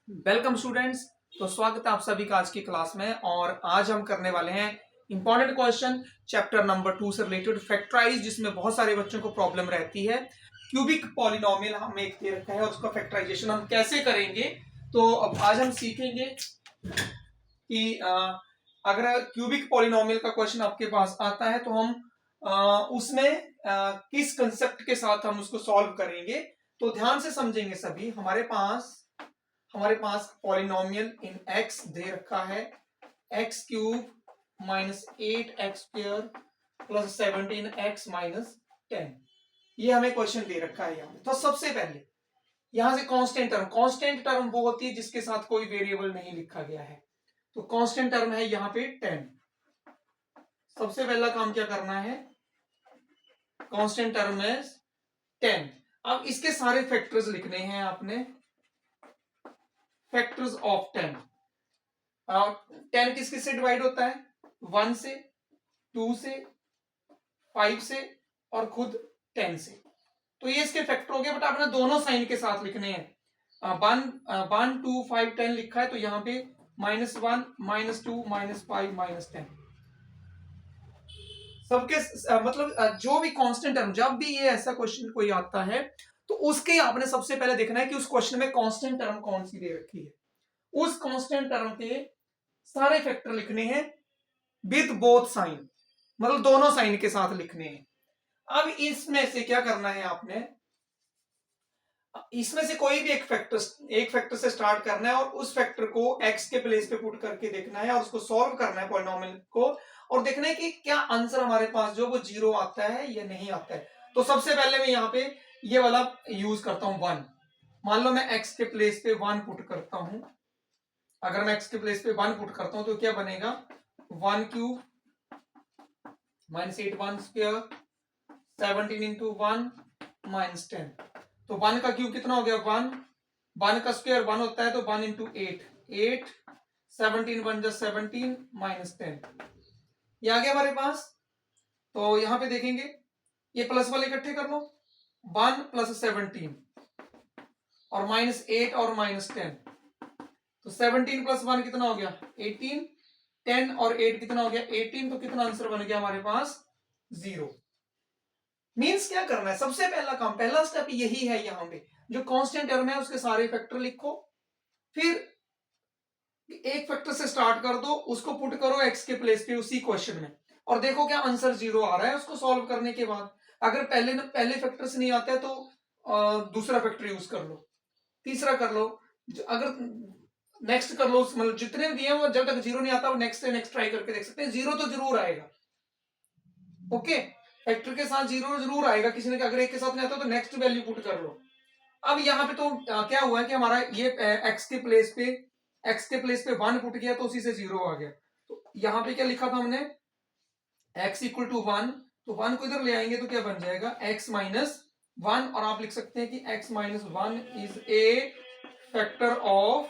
Welcome students. तो स्वागत है आप सभी का आज की क्लास में। और आज हम करने वाले हैं इंपॉर्टेंट क्वेश्चन चैप्टर नंबर 2 से रिलेटेड फैक्टराइज, जिसमें बहुत सारे बच्चों को प्रॉब्लम रहती है। क्यूबिक पॉलिनोमियल हमें एक दे रखा है और उसका फैक्टराइजेशन हम कैसे करेंगे। तो अब आज हम सीखेंगे कि अगर क्यूबिक पॉलिनोमियल का क्वेश्चन आपके पास आता है तो हम उसमें किस कंसेप्ट के साथ हम उसको सॉल्व करेंगे। तो ध्यान से समझेंगे सभी। हमारे पास पॉलिनोमियल इन एक्स दे रखा है, x cube minus 8x² plus 17x-10। ये हमें क्वेश्चन दे रखा है यहाँ पे। तो सबसे पहले यहां से कांस्टेंट टर्म वो होती है जिसके साथ कोई वेरिएबल नहीं लिखा गया है। तो कांस्टेंट टर्म है यहाँ पे 10। सबसे पहला काम क्या करना है, कांस्टेंट टर्म है 10। अब इसके सारे फैक्टर्स लिखने हैं आपने, फैक्टर्स ऑफ 10। 10 किस किस से डिवाइड होता है, 1 से, 2 से, 5 से और खुद 10 से। तो ये इसके फैक्टर हो गए, बट आपने दोनों साइन के साथ लिखने हैं। 1 2 5 10 लिखा है तो यहाँ पे -1 -2 -5 -10 सबके मतलब जो भी कांस्टेंट टर्म, जब भी ये ऐसा क्वेश्चन कोई आता है तो उसके आपने सबसे पहले देखना है कि उस क्वेश्चन में कांस्टेंट टर्म कौन सी दे रखी है। उस कांस्टेंट टर्म के सारे फैक्टर लिखने हैं विद बोथ साइन, मतलब दोनों साइन के साथ लिखने हैं। अब इसमें से क्या करना है आपने, इसमें से कोई भी एक फैक्टर से स्टार्ट करना है और उस फैक्टर को एक्स के प्लेस पे पुट करके देखना है और उसको सॉल्व करना है पॉलिनोमियल को, और देखना है कि क्या आंसर हमारे पास जो वो 0 आता है या नहीं आता है। तो सबसे पहले मैं यहाँ पे ये वाला यूज करता हूं 1। मान लो मैं एक्स के प्लेस पे 1 पुट करता हूं। अगर मैं एक्स के प्लेस पे 1 पुट करता हूं तो क्या बनेगा, 1 क्यूब -8 1 स्क्वायर 17 इंटू 1 -10। तो 1 का क्यूब कितना हो गया 1, 1 का स्क्वायर 1 होता है तो 1 इंटू 8 8, 17 1 just 17 -10 ये आ गया हमारे पास। तो यहां पे देखेंगे ये प्लस वाले इकट्ठे कर लो, 1 प्लस 17 और -8 और -10। तो 17 प्लस 1 कितना हो गया 18, 10 और 8 कितना हो गया 18। तो कितना आंसर बन गया हमारे पास 0। मींस क्या करना है, सबसे पहला काम, पहला स्टेप यही है। यहां पे जो कांस्टेंट टर्म है उसके सारे फैक्टर लिखो, फिर एक फैक्टर से स्टार्ट कर दो, उसको पुट करो एक्स के प्लेस पे उसी क्वेश्चन में, और देखो क्या आंसर 0 आ रहा है उसको सॉल्व करने के बाद। अगर पहले फैक्टर से नहीं आता है तो दूसरा फैक्टर यूज कर लो, तीसरा कर लो, अगर नेक्स्ट कर लो, मतलब जितने दिए वो जब तक 0 नहीं आता वो नेक्स्ट से नेक्स्ट ट्राई करके देख सकते हैं, 0 तो जरूर आएगा। ओके, फैक्टर के साथ 0 जरूर आएगा, किसी ने अगर एक के साथ नहीं आता तो नेक्स्ट वैल्यू पुट कर लो। अब यहाँ पे तो क्या हुआ है कि हमारा ये एक्स के प्लेस पे 1 पुट किया तो उसी से 0 आ गया। तो यहाँ पे क्या लिखा था हमने, x इक्वल टू 1, तो 1 को इधर ले आएंगे तो क्या बन जाएगा x माइनस 1, और आप लिख सकते हैं कि x minus 1 is a factor of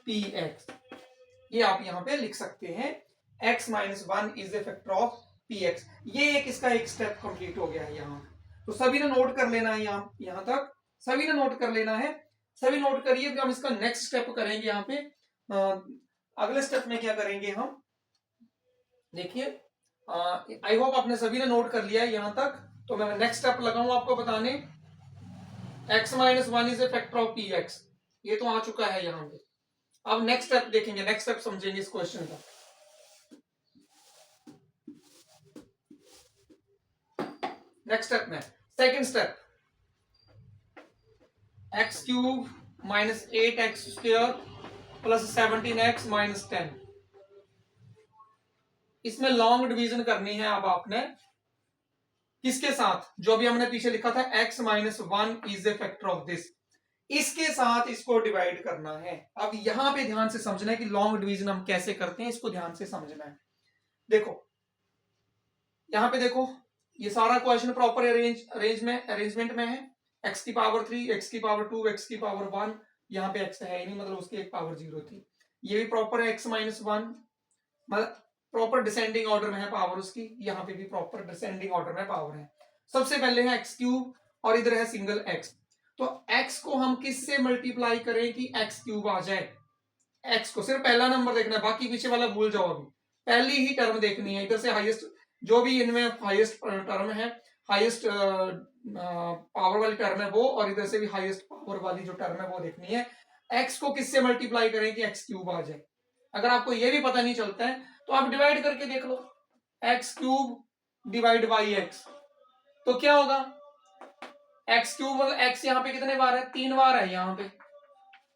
px। ये आप यहाँ पे लिख सकते हैं, x minus 1 is a factor of px। ये इसका एक स्टेप कंप्लीट हो गया है यहाँ। तो सभी ने नोट कर लेना है, यहाँ तक सभी ने नोट कर लेना है। सभी नोट करिए, हम इसका नेक्स्ट स्टेप करेंगे। यहाँ पे अगले स्टेप में क्या करेंगे हम, देखिए आई होप आपने सभी ने नोट कर लिया है यहाँ तक। तो मैं नेक्स्ट स्टेप लगाऊंगा आपको बताने, x minus 1 is a factor of px। ये तो आ चुका है यहाँ पे। अब नेक्स्ट स्टेप देखेंगे, नेक्स्ट स्टेप समझेंगे इस क्वेश्चन का। नेक्स्ट स्टेप में second step, x cube minus 8x² plus 17x-10। इसमें लॉन्ग डिवीजन करनी है अब आपने, किसके साथ, जो भी हमने पीछे लिखा था x minus 1 is a factor of this, इसके साथ इसको डिवाइड करना है। अब यहां पे ध्यान से समझना है कि लॉन्ग डिवीजन हम कैसे करते हैं, इसको ध्यान से समझना है। देखो यहां पे देखो, ये सारा क्वेश्चन प्रॉपर अरेंजमेंट में है। x की पावर 3, x की पावर 2, x की पावर 1, यहाँ पे x है ही नहीं, मतलब उसकी एक पावर 0 थी। ये भी प्रॉपर है x माइनस 1, मतलब प्रॉपर डिसेंडिंग ऑर्डर में है पावर उसकी, यहाँ पे भी प्रॉपर डिसेंडिंग ऑर्डर में पावर है। सबसे पहले है x क्यूब और इधर है सिंगल x। तो x को हम किससे मल्टीप्लाई करें कि x क्यूब आ जाए? x को सिर्फ पहला नंबर देखना है, बाकी पीछे वाला भूल जाओ। अभी पहली ही टर्म देखनी है, इधर से हाईएस्ट जो भी इनमें हाईएस्ट टर्म है, हाईएस्ट पावर वाली टर्म है वो, और इधर से भी हाईएस्ट पावर वाली जो टर्म है वो देखनी है। x को किससे मल्टीप्लाई करें कि x क्यूब आ जाए? अगर आपको ये भी पता नहीं चलता है तो आप डिवाइड करके देख लो, x cube divide by x, तो क्या होगा? x क्यूब, x यहाँ पे कितने बार है? 3 बार है यहाँ पे,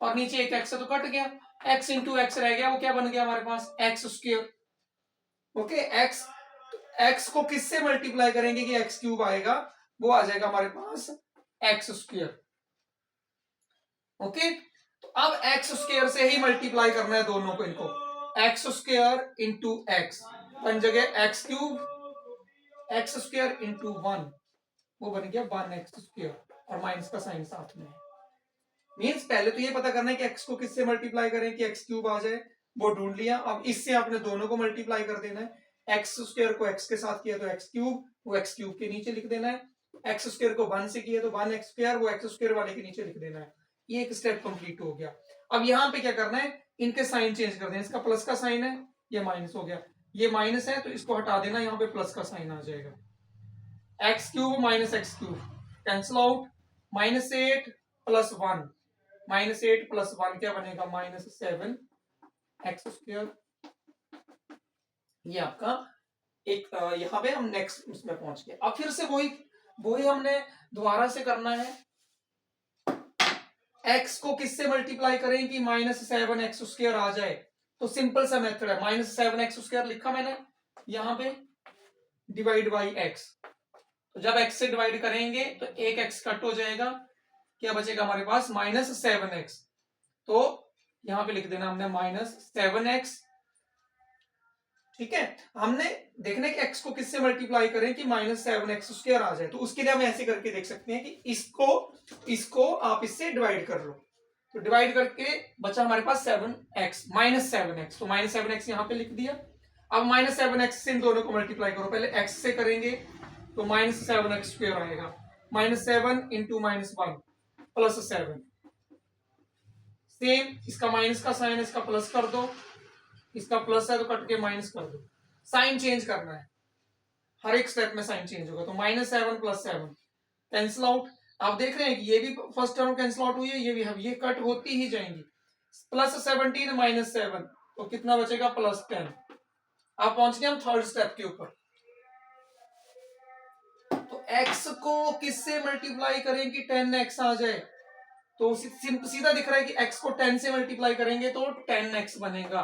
और नीचे एक x है तो कट गया, x इंटू एक्स रह गया, वो क्या बन गया हमारे पास? X square. ओके, x को किससे मल्टीप्लाई करेंगे कि x क्यूब आएगा? वो आ जाएगा हमारे पास एक्स स्क्वायर। ओके, तो अब एक्स स्क्वायर से ही मल्टीप्लाई करना है दोनों को, इनको एक्स स्क्वायर इंटू एक्स, बन जगह x cube, x square into 1, वो बन गया 1x स्क्वायर, और माइनस का साइन साथ में है। मींस पहले तो ये पता करना है कि x को किससे मल्टीप्लाई करें कि x क्यूब आ जाए, वो ढूंढ लिया। अब इससे आपने दोनों को मल्टीप्लाई कर देना है, एक्स स्क्वायर को x के साथ किया तो x क्यूब, वो x क्यूब के नीचे लिख देना है, एक्स स्क्वायर को 1 से किया तो 1x स्क्वायर, वो एक्स स्क्वायर वाले के नीचे लिख देना है। ये एक स्टेप कंप्लीट हो गया। अब यहाँ पे क्या करना है, इनके साइन चेंज कर देना, इसका प्लस का साइन है, ये माइनस हो गया, ये माइनस है तो इसको हटा देना, यहाँ पे प्लस का साइन आ जाएगा, x cube minus x cube cancel out, -8 plus 1, -8 plus 1 क्या बनेगा? -7 एक्स स्क्वायर। ये आपका एक यहाँ पे हम नेक्स्ट उसमें पहुंच गए। अब फिर से वही हमने दोबारा से करना है, x को किससे मल्टीप्लाई करें कि -7 एक्स स्क्वायर आ जाए? तो सिंपल सा मेथड है, -7 एक्स स्क्वायर लिखा मैंने यहाँ पे, डिवाइड बाई x, तो जब x से डिवाइड करेंगे तो एक x कट हो जाएगा, क्या बचेगा हमारे पास? -7x, तो यहां पे लिख देना हमने -7x। ठीक है, हमने देखना है कि x को किससे मल्टीप्लाई करें कि -7x स्क्वायर आ जाए, तो उसके लिए हम ऐसे करके देख सकते हैं कि इसको आप इससे डिवाइड कर लो, तो डिवाइड करके बचा हमारे पास 7x, -7x, तो -7x यहां पे लिख दिया। अब -7x से इन दोनों को मल्टीप्लाई करो, पहले x से करेंगे तो -7x स्क्वायर आएगा, -7 इंटू -1 प्लस 7, सेम इसका माइनस का साइन, इसका प्लस कर दो, इसका प्लस है तो कट के माइनस कर दो, साइन चेंज करना है, हर एक स्टेप में साइन चेंज होगा, तो -7 प्लस 7 कैंसिल आउट। आप देख रहे हैं कि ये भी फर्स्ट टर्म कैंसिल आउट हुई है, ये भी है, ये कट होती ही जाएंगी, +17 -7, तो कितना बचेगा? +10। आप पहुंच गए हम थर्ड स्टेप के ऊपर, तो x को किससे मल्टीप्लाई करें कि 10x आ जाए? तो सीधा दिख रहा है कि x को 10 से मल्टीप्लाई करेंगे तो 10x बनेगा,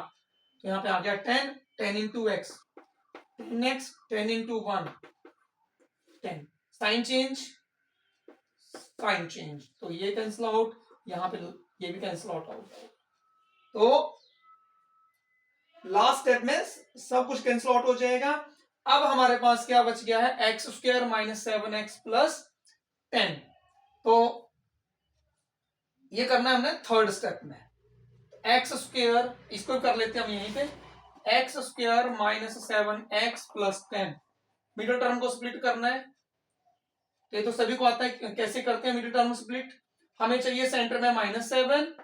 तो यहाँ पे आ गया 10, 10 into x, 10x, 10 into 1 10, sign change, तो ये कैंसिल आउट, यहाँ पे ये भी कैंसिल आउट हो जाएगा, तो लास्ट स्टेप में सब कुछ कैंसिल आउट हो जाएगा। अब हमारे पास क्या बच गया है? एक्स स्क्वायर -7x प्लस 10, तो ये करना है हमने थर्ड स्टेप में, एक्स स्क्वायर, इसको कर लेते हैं हम यहीं पे, x square -7x plus 10, middle term को स्प्लिट करना है, तो ये तो सभी को आता है कैसे करते हैं मिडिल टर्म स्प्लिट। हमें चाहिए सेंटर में -7,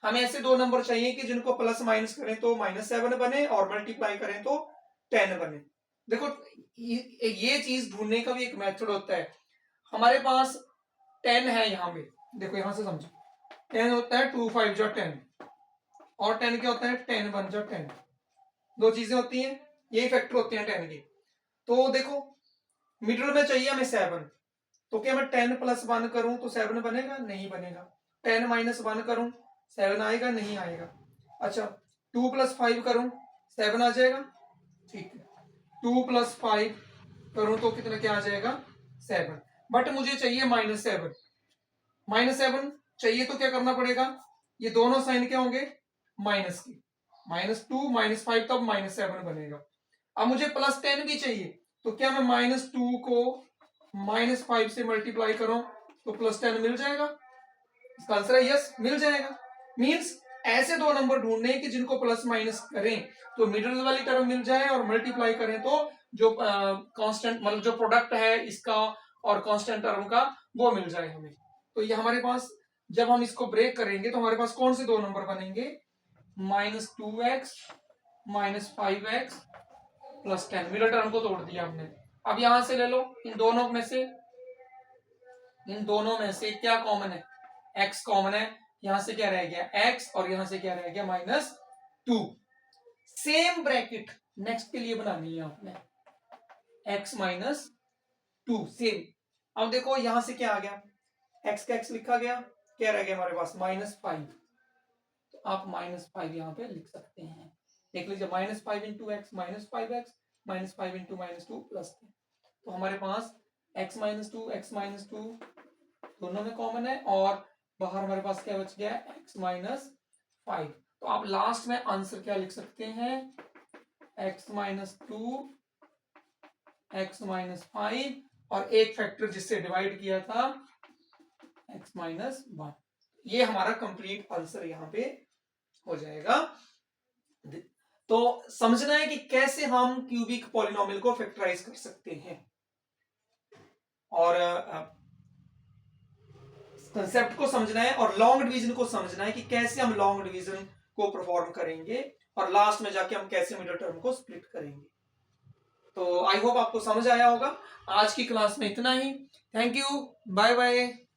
हमें ऐसे दो नंबर चाहिए कि जिनको प्लस माइनस करें तो -7 बने और मल्टीप्लाई करें तो 10 बने। देखो ये चीज ढूंढने का भी एक मेथड होता है, हमारे पास 10 है यहाँ पे, देखो यहां से समझो, 10 होता है 2 5 जो 10, और 10 क्या होता है? 10 1 जो 10, दो चीजें होती हैं, यही फैक्टर होते हैं 10 के। तो देखो मिडिल में चाहिए हमें 7, तो क्या मैं 10 प्लस 1 करूं तो 7 बनेगा? नहीं बनेगा। 10 माइनस 1 करूं 7 आएगा? नहीं आएगा। अच्छा 2 प्लस 5 करूं 7 आ जाएगा? ठीक है, 2 प्लस 5 करूं तो कितना क्या आ जाएगा? 7, बट मुझे चाहिए -7, -7 चाहिए तो क्या करना पड़ेगा? ये दोनों साइन क्या होंगे? माइनस की, -2 -5 तब -7 बनेगा। अब मुझे +10 भी चाहिए, तो क्या मैं -2 को -5 से मल्टीप्लाई करूं तो +10 मिल जाएगा? इसका आंसर है यस, मिल जाएगा। मींस ऐसे दो नंबर ढूंढने कि जिनको प्लस माइनस करें तो मिडिल वाली टर्म मिल जाए, और मल्टीप्लाई करें तो जो कांस्टेंट मतलब जो प्रोडक्ट है इसका और कांस्टेंट टर्म का वो मिल जाए हमें। तो ये हमारे पास जब हम इसको ब्रेक करेंगे तो हमारे पास कौन से दो नंबर बनेंगे, -2x -5x plus 10। Middle term को तोड़ दिया हमने। अब यहां से ले लो, इन दोनों में से क्या कॉमन है, x कॉमन है। यहां से क्या रह गया x और यहां से क्या रह गया -2। सेम ब्रैकेट नेक्स्ट के लिए बनानी है आपने, x -2 सेम। अब देखो यहां से क्या आ गया, x का x लिखा गया, क्या रह गया हमारे पास -5। तो आप -5 यहां पे लिख सकते हैं, देख लीजिए -5 into x -5x -5 into -2 plus 10। तो हमारे पास x -2 दोनों में कॉमन है और बाहर हमारे पास क्या बच गया x -5। तो आप लास्ट में आंसर क्या लिख सकते हैं, x -2 x -5 और एक फैक्टर जिससे डिवाइड किया था x -1। ये हमारा कंप्लीट आंसर यहां पे हो जाएगा। तो समझना है कि कैसे हम क्यूबिक पॉलिनोमियल को फैक्टराइज कर सकते हैं और कंसेप्ट को समझना है और लॉन्ग डिवीजन को समझना है कि कैसे हम लॉन्ग डिवीजन को परफॉर्म करेंगे और लास्ट में जाके हम कैसे मिडिल टर्म को स्प्लिट करेंगे। तो आई होप आपको समझ आया होगा। आज की क्लास में इतना ही। Thank you, bye bye.